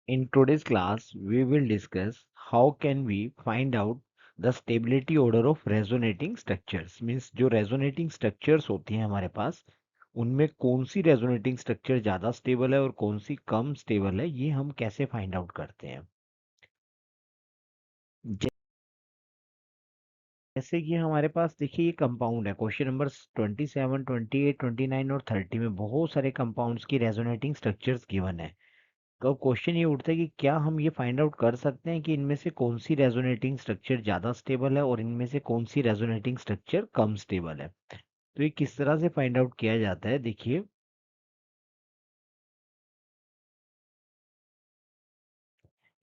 In today's class, we will discuss how can we find out the stability order of resonating structures. Means जो resonating structures होती हैं हमारे पास, उनमें कौन सी resonating structure ज़्यादा stable है और कौन सी कम stable है, ये हम कैसे find out करते हैं। जैसे कि हमारे पास देखिए ये कंपाउंड है, क्वेश्चन नंबर 27, 28, 29 और 30 में बहुत सारे कंपाउंड्स की रेजोनेटिंग स्ट्रक्चर्स गिवन है। तो अब क्वेश्चन ये उठता है कि क्या हम ये फाइंड आउट कर सकते हैं कि इनमें से कौन सी रेजोनेटिंग स्ट्रक्चर ज़्यादा स्टेबल है और इनमें से कौन सी रेजोनेटिंग स्ट्रक्चर कम स्टेबल है। तो ये किस तरह से फाइंड आउट किया जाता है, देखिए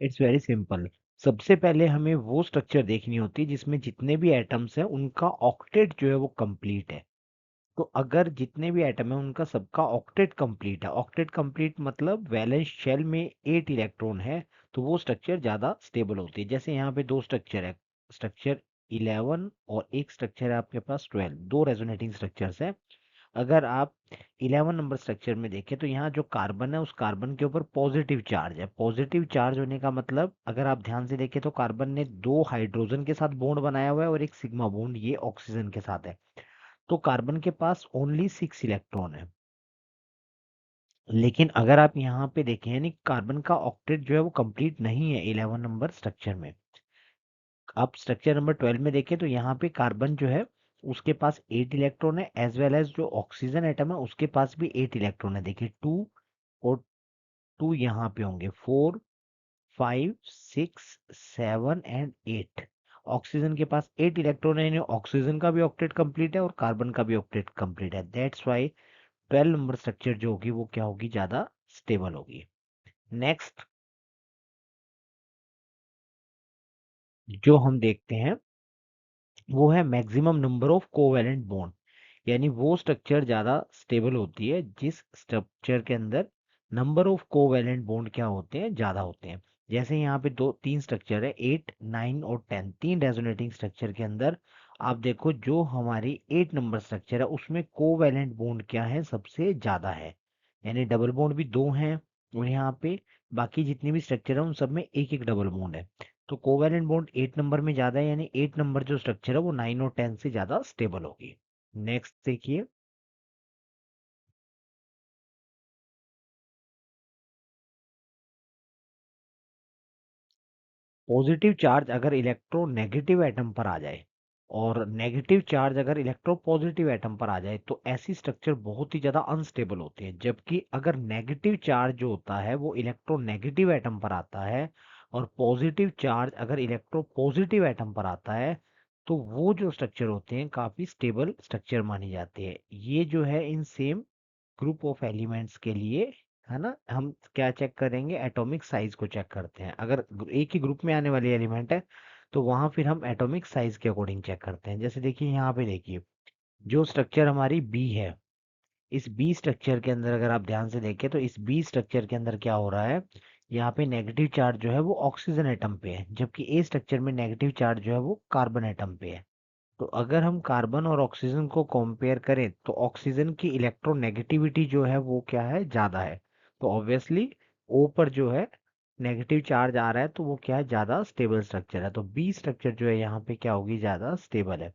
इट्स वेरी सिंपल। सबसे पहले हमें वो स्ट्रक्चर देखनी होती है जिसमें जितने भी एटम्स हैं उनका ऑक्टेट जो है वो कंप्लीट है। तो अगर जितने भी एटम है उनका सबका ऑक्टेट कंप्लीट है, ऑक्टेट कंप्लीट मतलब वैलेंस शेल में 8 इलेक्ट्रॉन है, तो वो स्ट्रक्चर ज़्यादा स्टेबल होती है। जैसे यहाँ पे दो स्ट्रक्चर है, स्ट्रक्चर 11 और एक स्ट्रक्चर है आपके पास 12, दो रेजोनेटिंग स्ट्रक्चर्स है। अगर आप 11 नंबर स्ट्रक्चर में देखें तो यहाँ जो कार्बन है उस कार्बन के ऊपर पॉजिटिव चार्ज है। पॉजिटिव चार्ज होने का मतलब अगर आप ध्यान से देखें तो कार्बन ने दो हाइड्रोजन के साथ बॉन्ड बनाया हुआ है और एक सिग्मा बॉन्ड ये ऑक्सीजन के साथ है। तो कार्बन के पास ओनली 6 इलेक्ट्रॉन है। लेकिन अगर आप यहाँ पे देखें यानी कार्बन का ऑक्टेट जो है वो कंप्लीट नहीं है 11 नंबर स्ट्रक्चर में। आप स्ट्रक्चर नंबर 12 में देखें तो यहाँ पे कार्बन जो है उसके पास 8 इलेक्ट्रॉन है, एज वेल एज जो ऑक्सीजन एटम है उसके पास भी 8 इलेक्ट्रॉन है। देखिए 2 और 2 यहाँ पे होंगे, 4, 5, 6, 7 एंड 8। ऑक्सीजन के पास 8 इलेक्ट्रॉन है, यानी ऑक्सीजन का भी ऑक्टेट कंप्लीट है और कार्बन का भी ऑक्टेट कंप्लीट है। दैट्स वाई 12 नंबर स्ट्रक्चर जो होगी वो क्या होगी, ज्यादा स्टेबल होगी। नेक्स्ट जो हम देखते हैं वो है maximum number of covalent bond, यानी वो स्ट्रक्चर ज्यादा स्टेबल होती है जिस स्ट्रक्चर के अंदर नंबर ऑफ कोवैलेंट बॉन्ड क्या होते हैं, ज्यादा होते हैं। जैसे यहाँ पे दो तीन स्ट्रक्चर है, 8, 9 और 10, तीन रेजोनेटिंग स्ट्रक्चर के अंदर आप देखो जो हमारी 8 नंबर स्ट्रक्चर है उसमें कोवैलेंट बॉन्ड क्या है, सबसे ज्यादा है। यानी डबल बॉन्ड भी दो हैं और यहाँ पे बाकी जितने भी स्ट्रक्चर है उन सब में एक एक डबल बॉन्ड है। तो कोवैलेंट बॉन्ड 8 नंबर में ज्यादा है, यानी 8 नंबर जो स्ट्रक्चर है वो 9 और 10 से ज्यादा स्टेबल होगी। नेक्स्ट देखिए, पॉजिटिव चार्ज अगर इलेक्ट्रोनेगेटिव एटम पर आ जाए और नेगेटिव चार्ज अगर इलेक्ट्रोपॉजिटिव एटम पर आ जाए तो ऐसी स्ट्रक्चर बहुत ही ज्यादा अनस्टेबल होती है। जबकि अगर नेगेटिव चार्ज जो होता है वो इलेक्ट्रोनेगेटिव एटम पर आता है और पॉजिटिव चार्ज अगर इलेक्ट्रोपॉजिटिव एटम पर आता है तो वो जो स्ट्रक्चर होते हैं काफी स्टेबल स्ट्रक्चर मानी जाती है। ये जो है in same group of elements के लिए है ना, हम क्या चेक करेंगे, एटॉमिक साइज को चेक करते हैं। अगर एक ही ग्रुप में आने वाली एलिमेंट है तो वहां फिर हम एटॉमिक साइज के अकॉर्डिंग चेक करते हैं। जैसे देखिए यहाँ पे देखिए जो स्ट्रक्चर हमारी बी है, इस बी स्ट्रक्चर के अंदर अगर आप ध्यान से देखें तो इस बी स्ट्रक्चर के अंदर क्या हो रहा है, यहाँ पे नेगेटिव चार्ज जो है वो ऑक्सीजन एटम पे है, जबकि ए स्ट्रक्चर में नेगेटिव चार्ज जो है वो कार्बन एटम पे है। तो अगर हम कार्बन और ऑक्सीजन को कंपेयर करें तो ऑक्सीजन की इलेक्ट्रोनेगेटिविटी जो है वो क्या है, ज्यादा है। तो ऑब्वियसली ओ पर जो है नेगेटिव चार्ज आ रहा है तो वो क्या है, ज्यादा स्टेबल स्ट्रक्चर है। तो बी स्ट्रक्चर जो है यहाँ पे क्या होगी, ज्यादा स्टेबल है।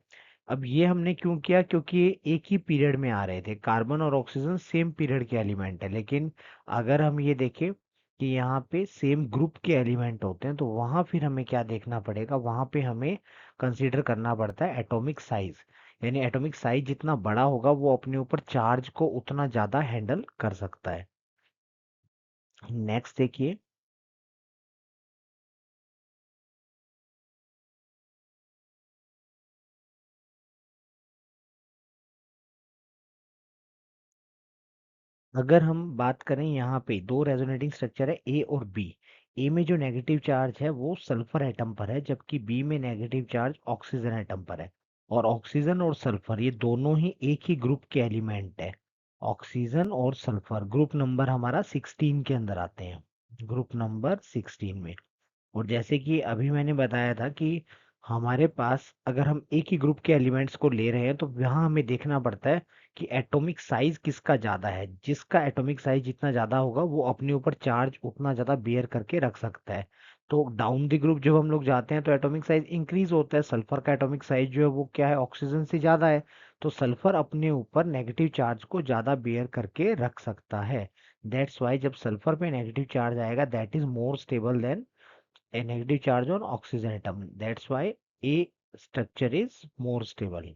अब ये हमने क्यों किया, क्योंकि ये एक ही पीरियड में आ रहे थे, कार्बन और ऑक्सीजन सेम पीरियड के एलिमेंट है। लेकिन अगर हम ये देखें कि यहाँ पे सेम ग्रुप के एलिमेंट होते हैं तो वहां फिर हमें क्या देखना पड़ेगा, वहां पे हमें कंसीडर करना पड़ता है एटॉमिक साइज। यानी एटॉमिक साइज जितना बड़ा होगा वो अपने ऊपर चार्ज को उतना ज्यादा हैंडल कर सकता है। नेक्स्ट देखिए, अगर हम बात करें यहाँ पे दो रेजोनेटिंग स्ट्रक्चर है ए और बी। ए में जो नेगेटिव चार्ज है वो सल्फर एटम पर है, जबकि बी में नेगेटिव चार्ज ऑक्सीजन एटम पर है। और ऑक्सीजन और सल्फर ये दोनों ही एक ही ग्रुप के एलिमेंट है। ऑक्सीजन और सल्फर ग्रुप नंबर हमारा 16 के अंदर आते हैं, ग्रुप नंबर 16 में। और जैसे कि अभी मैंने बताया था कि हमारे पास अगर हम एक ही ग्रुप के एलिमेंट्स को ले रहे हैं तो यहाँ हमें देखना पड़ता है कि एटॉमिक साइज किसका ज्यादा है। जिसका एटॉमिक साइज जितना ज्यादा होगा वो अपने ऊपर चार्ज उतना ज्यादा बियर करके रख सकता है। तो डाउन द ग्रुप जब हम लोग जाते हैं तो एटॉमिक साइज इंक्रीज होता है। सल्फर का एटॉमिक साइज जो है वो क्या है, ऑक्सीजन से ज्यादा है। तो सल्फर अपने ऊपर नेगेटिव चार्ज को ज्यादा बियर करके रख सकता है। दैट्स वाई जब सल्फर पे नेगेटिव चार्ज आएगा that is more stable then a negative charge on oxygen atom. That's why a structure is more stable.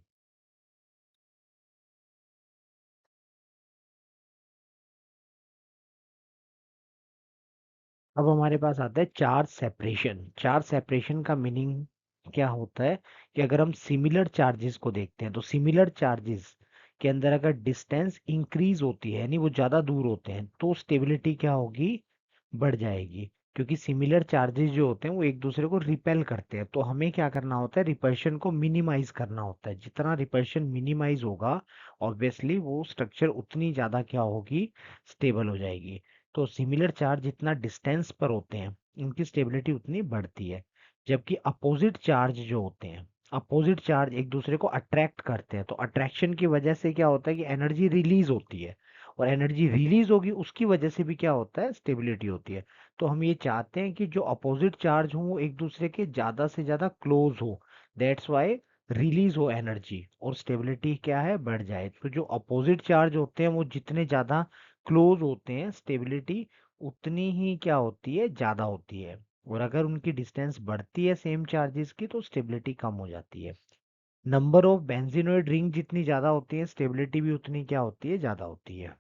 अब हमारे पास आता है चार्ज सेपरेशन। चार्ज सेपरेशन का मीनिंग क्या होता है कि अगर हम सिमिलर चार्जेस को देखते हैं तो सिमिलर चार्जेस के अंदर अगर डिस्टेंस इंक्रीज होती है यानी वो ज्यादा दूर होते हैं तो स्टेबिलिटी क्या होगी, बढ़ जाएगी। क्योंकि सिमिलर चार्जेस जो होते हैं वो एक दूसरे को रिपेल करते हैं, तो हमें क्या करना होता है, रिपल्शन को मिनिमाइज करना होता है। जितना रिपल्शन मिनिमाइज होगा ऑब्वियसली वो स्ट्रक्चर उतनी ज्यादा क्या होगी, स्टेबल हो जाएगी। तो सिमिलर चार्ज जितना डिस्टेंस पर होते हैं उनकी स्टेबिलिटी उतनी बढ़ती है। जबकि अपोजिट चार्ज जो होते हैं, अपोजिट चार्ज एक दूसरे को अट्रैक्ट करते हैं, तो अट्रैक्शन की वजह से क्या होता है कि एनर्जी रिलीज होती है, और एनर्जी रिलीज होगी उसकी वजह से भी क्या होता है, स्टेबिलिटी होती है। तो हम ये चाहते हैं कि जो अपोजिट चार्ज हो वो एक दूसरे के ज्यादा से ज्यादा क्लोज हो। दैट्स वाई रिलीज हो एनर्जी और स्टेबिलिटी क्या है, बढ़ जाए। तो जो अपोजिट चार्ज होते हैं वो जितने ज्यादा क्लोज होते हैं स्टेबिलिटी उतनी ही क्या होती है, ज्यादा होती है। और अगर उनकी डिस्टेंस बढ़ती है सेम चार्जेस की तो स्टेबिलिटी कम हो जाती है। नंबर ऑफ बेंजीनोइड रिंग जितनी ज्यादा होती है स्टेबिलिटी भी उतनी क्या होती है, ज्यादा होती है।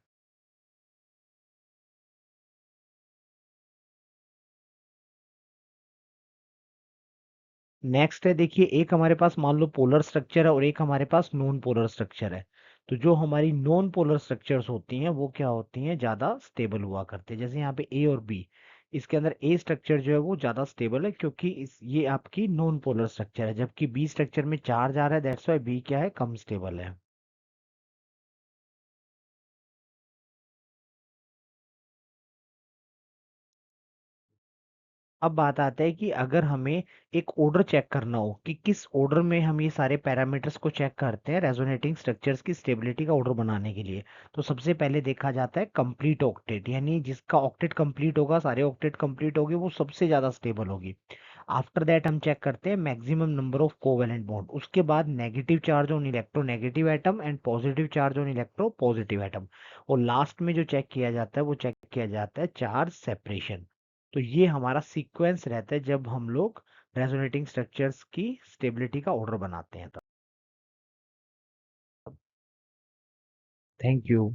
नेक्स्ट है, देखिए एक हमारे पास मान लो पोलर स्ट्रक्चर है और एक हमारे पास नॉन पोलर स्ट्रक्चर है। तो जो हमारी नॉन पोलर स्ट्रक्चर्स होती हैं वो क्या होती हैं, ज्यादा स्टेबल हुआ करते हैं। जैसे यहाँ पे ए और बी, इसके अंदर ए स्ट्रक्चर जो है वो ज्यादा स्टेबल है क्योंकि ये आपकी नॉन पोलर स्ट्रक्चर है, जबकि बी स्ट्रक्चर में चार्ज आ रहा है, दैट्स वाई बी क्या है, कम स्टेबल है। अब बात आता है कि अगर हमें एक ऑर्डर चेक करना हो कि किस ऑर्डर में हम ये सारे पैरामीटर्स को चेक करते हैं रेजोनेटिंग स्ट्रक्चर्स की स्टेबिलिटी का ऑर्डर बनाने के लिए, तो सबसे पहले देखा जाता है कंप्लीट ऑक्टेट, यानी जिसका ऑक्टेट कंप्लीट होगा, सारे ऑक्टेट कंप्लीट होगी, वो सबसे ज्यादा स्टेबल होगी। आफ्टर दैट हम चेक करते हैं maximum number of covalent bond, उसके बाद negative charge on electronegative atom and positive charge on electro positive atom. और लास्ट में जो चेक किया जाता है वो चेक किया जाता है चार्ज सेपरेशन। तो ये हमारा सीक्वेंस रहता है जब हम लोग रेजोनेटिंग स्ट्रक्चर्स की स्टेबिलिटी का ऑर्डर बनाते हैं। तब थैंक यू।